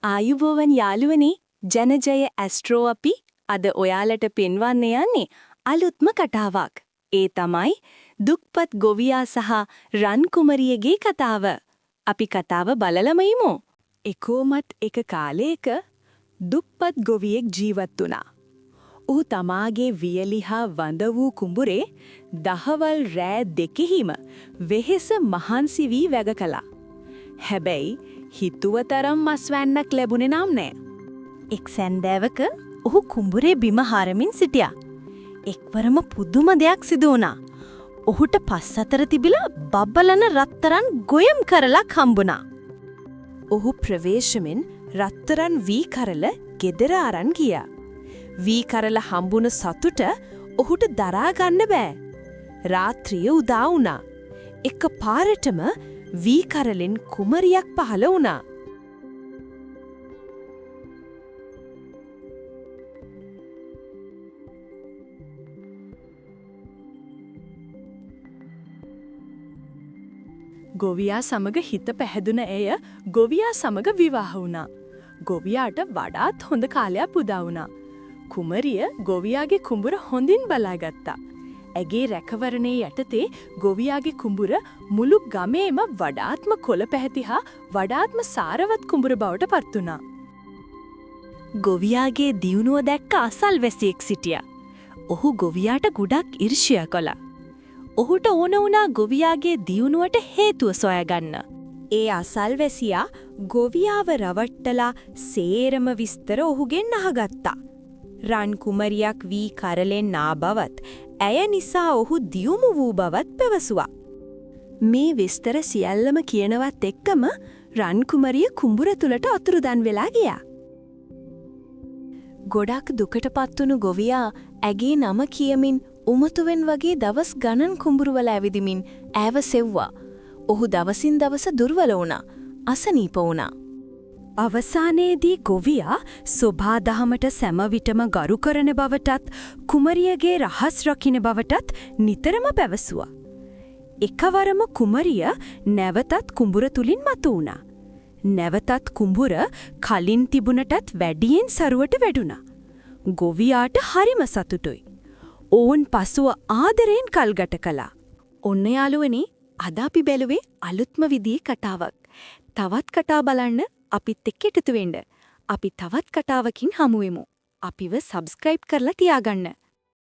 ආයුබෝවන් යාළුවනේ ජනජය ඇස්ට්‍රෝ අපි අද ඔයාලට පෙන්වන්න යන්නේ අලුත්ම කතාවක්. ඒ තමයි දුක්පත් ගොවියා සහ රන් කුමරියගේ කතාව. අපි කතාව බලලම ඉමු. එකෝමත් එක කාලයක දුප්පත් ගොවියෙක් ජීවත් වුණා. ඔහු තමාගේ වියලි හා වඳ වූ කුඹුරේ දහවල් රෑ දෙකෙහිම වෙහෙස මහන්සි වී වැග කළා. හැබැයි හිතුවතරම් මස් වැන්නක් ලැබුණේ නම් නෑ. එක් සැන්දෑවක ඔහු කුඹුරේ බිම හරමින් සිටියා. එක්වරම පුදුම දෙයක් සිදු වුණා. ඔහුට පස් අතර තිබිලා බබලන රත්තරන් ගොයම් කරලක් හම්බුණා. ඔහු ප්‍රවේශමෙන් රත්තරන් වී කරල ගෙදර අරන් ගියා. වී කරල හම්බුණ සතුට ඔහුට දරා ගන්න බෑ. රාත්‍රිය උදා වුණා. එක පාරටම වී කරලෙන් කුමරියක් පහළ වුණා. ගොවියා සමග හිත පැහැදුන ඇය ගොවියා සමග විවාහ වුණා. ගොවියාට වඩාත් හොඳ කාලයක් උදා වුණා. කුමරිය ගොවියාගේ කුඹුර හොඳින් බලාගත්තා. ඇගේ රැකවරණේ යටතේ ගොවියාගේ කුඹුර මුළු ගමේම වඩාත්ම කොළ පැහැති හා වඩාත්ම සාරවත් කුඹුර බවට පත් වුණා. ගොවියාගේ දියුණුව දැක්ක අසල්වැසියෙක් සිටියා. ඔහු ගොවියාට ගොඩක් ඊර්ෂ්‍යා කළා. ඔහුට ඕන වුණා ගොවියාගේ දියුණුවට හේතුව සොයාගන්න. ඒ අසල්වැසියා ගොවියාව රවට්ටලා සේරම විස්තර ඔහුගෙන් අහගත්තා. රන් කුමරියක් වී කරලෙන් නා බවත්, ඇය නිසා ඔහු දියුමු වූ බවත් පැවසුවා. මේ විස්තර සියල්ලම කියනවත් එක්කම රන් කුමරිය කුඹුර තුලට අතුරුදන් වෙලා ගියා. ගොඩක් දුකටපත් වුණු ගොවියා ඇගේ නම කියමින් උමතුවෙන් වගේ දවස් ගණන් කුඹුරුවල ඇවිදිමින් ඈව සෙව්වා. ඔහු දවසින් දවස දුර්වල වුණා. අසනීප වුණා. අවසානයේදී ගොවියා සෝභා දහමට සෑම විටම ගරු කරන බවටත් කුමරියගේ රහස් රකින්න බවටත් නිතරම පැවසුවා. එකවරම කුමරිය නැවතත් කුඹුර තුලින් මතු වුණා. නැවතත් කුඹුර කලින් තිබුණටත් වැඩියෙන් සරුවට වැඩුණා. ගොවියාට හරිම සතුටුයි. ඕන් පසුව ආදරයෙන් කල්ගත කළා. ඔන්න යාළුවනි, අද අපි බැලුවේ අලුත්ම විදිහේ කතාවක්. තවත් කතා බලන්න අපිත් එක්ක එකතු වෙන්න. අපි තවත් කතාවකින් හමු වෙමු. අපිව සබ්ස්ක්‍රයිබ් කරලා තියාගන්න.